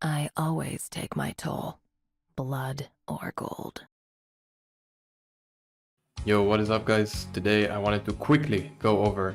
I always take my toll, blood or gold. Yo, what is up guys? Today I wanted to quickly go over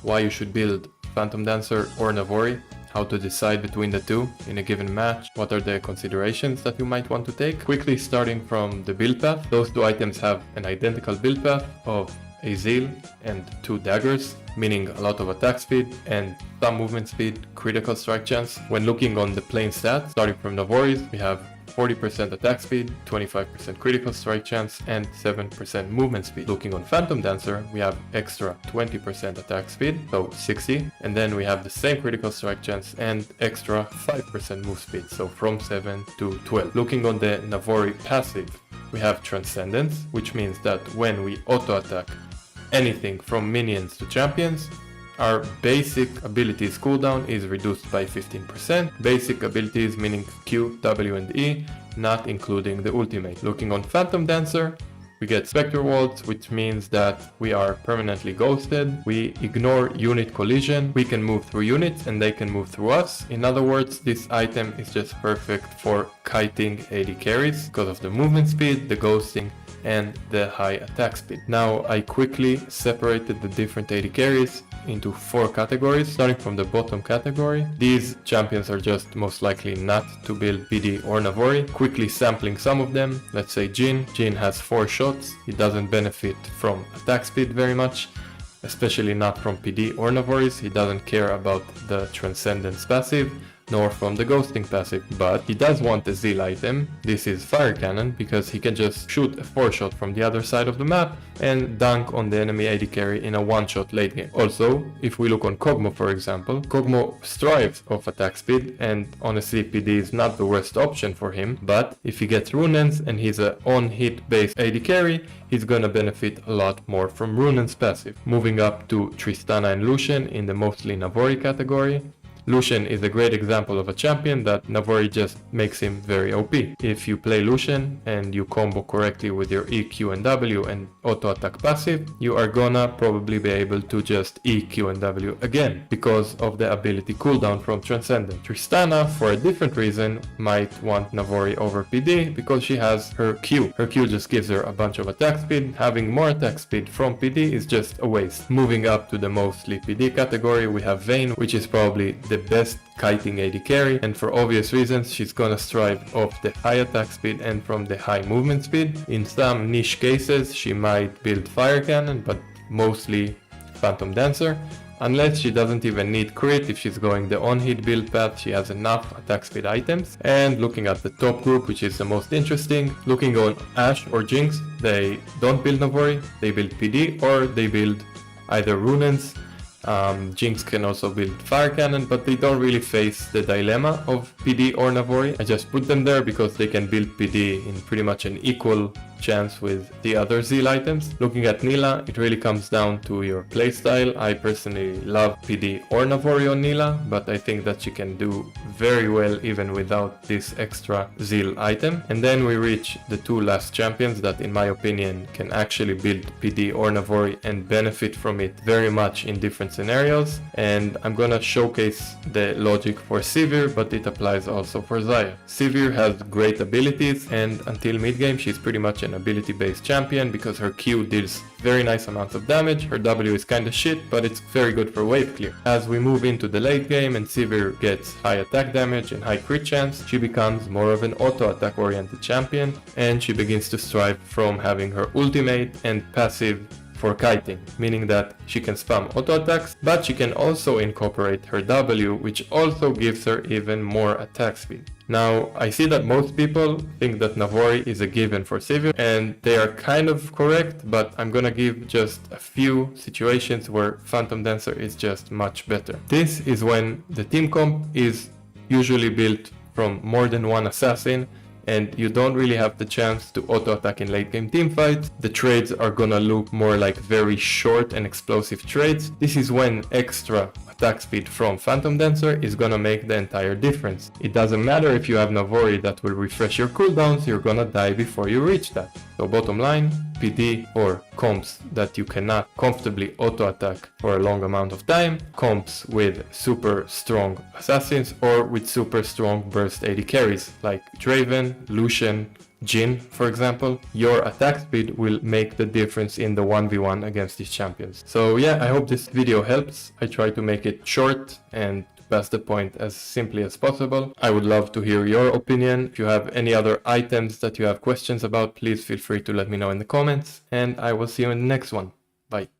why you should build Phantom Dancer or Navori, how to decide between the two in a given match, what are the considerations that you might want to take. Quickly starting from the build path, those two items have an identical build path of a Zeal and 2 daggers, meaning a lot of attack speed and some movement speed, critical strike chance. When looking on the plain stats, starting from Navori's, we have 40% attack speed, 25% critical strike chance, and 7% movement speed. Looking on Phantom Dancer, we have extra 20% attack speed, so 60, and then we have the same critical strike chance and extra 5% move speed, so from 7 to 12. Looking on the Navori passive, we have Transcendence, which means that when we auto-attack anything from minions to champions, our basic abilities cooldown is reduced by 15%. Basic abilities meaning Q, W and E, not including the ultimate. Looking on Phantom Dancer, we get Spectre Waltz, which means that we are permanently ghosted. We ignore unit collision. We can move through units and they can move through us. In other words, this item is just perfect for kiting AD carries because of the movement speed, the ghosting, and the high attack speed. Now I quickly separated the different AD carries into 4 categories, starting from the bottom category. These champions are just most likely not to build PD or Navori. Quickly sampling some of them, let's say Jhin. Jhin has 4 shots, he doesn't benefit from attack speed very much, especially not from PD or Navori's. He doesn't care about the Transcendence passive, nor from the ghosting passive, but he does want a Zeal item. This is Fire Cannon, because he can just shoot a 4-shot from the other side of the map and dunk on the enemy AD carry in a 1-shot late game. Also, if we look on Kog'Maw for example, Kog'Maw strives of attack speed, and honestly PD is not the worst option for him, but if he gets Runens and he's a on-hit based AD carry, he's gonna benefit a lot more from Runen's passive. Moving up to Tristana and Lucian in the mostly Navori category. Lucian is a great example of a champion that Navori just makes him very OP. If you play Lucian and you combo correctly with your E, Q and W and auto attack passive, you are gonna probably be able to just E, Q and W again because of the ability cooldown from Transcendent. Tristana, for a different reason, might want Navori over PD because she has her Q. Her Q just gives her a bunch of attack speed. Having more attack speed from PD is just a waste. Moving up to the mostly PD category, we have Vayne, which is probably the best kiting AD carry, and for obvious reasons she's gonna strive off the high attack speed and from the high movement speed. In some niche cases she might build Fire Cannon, but mostly Phantom Dancer. Unless she doesn't even need crit, if she's going the on-hit build path, she has enough attack speed items. And looking at the top group, which is the most interesting, looking on Ashe or Jinx, they don't build Navori, they build PD or they build either Runens. Jinx can also build Fire Cannon, but they don't really face the dilemma of PD or Navori. I just put them there because they can build PD in pretty much an equal chance with the other Zeal items. Looking at Nilah, it really comes down to your playstyle. I personally love PD or Navori on Nilah, but I think that she can do very well even without this extra Zeal item. And then we reach the 2 last champions that in my opinion can actually build PD or Navori and benefit from it very much in different scenarios. And I'm gonna showcase the logic for SIVIR, but it applies also for Xayah. SIVIR has great abilities, and until mid game she's pretty much an ability based champion because her Q deals very nice amounts of damage. Her W is kinda shit, but it's very good for wave clear. As we move into the late game and SIVIR gets high attack damage and high crit chance, she becomes more of an auto attack oriented champion, and she begins to strive from having her ultimate and passive for kiting, meaning that she can spam auto attacks, but she can also incorporate her W, which also gives her even more attack speed. Now, I see that most people think that Navori is a given for SIVIR, and they are kind of correct, but I'm gonna give just a few situations where Phantom Dancer is just much better. This is when the team comp is usually built from more than one assassin, and you don't really have the chance to auto-attack in late game teamfights. The trades are gonna look more like very short and explosive trades. This is when extra attack speed from Phantom Dancer is gonna make the entire difference. It doesn't matter if you have Navori that will refresh your cooldowns, you're gonna die before you reach that. So bottom line, PD or comps that you cannot comfortably auto-attack for a long amount of time, comps with super strong assassins or with super strong burst AD carries like Draven, Lucian, Jhin, for example, your attack speed will make the difference in the 1v1 against these champions. So yeah, I hope this video helps. I try to make it short and pass the point as simply as possible. I would love to hear your opinion. If you have any other items that you have questions about, please feel free to let me know in the comments, and I will see you in the next one. Bye.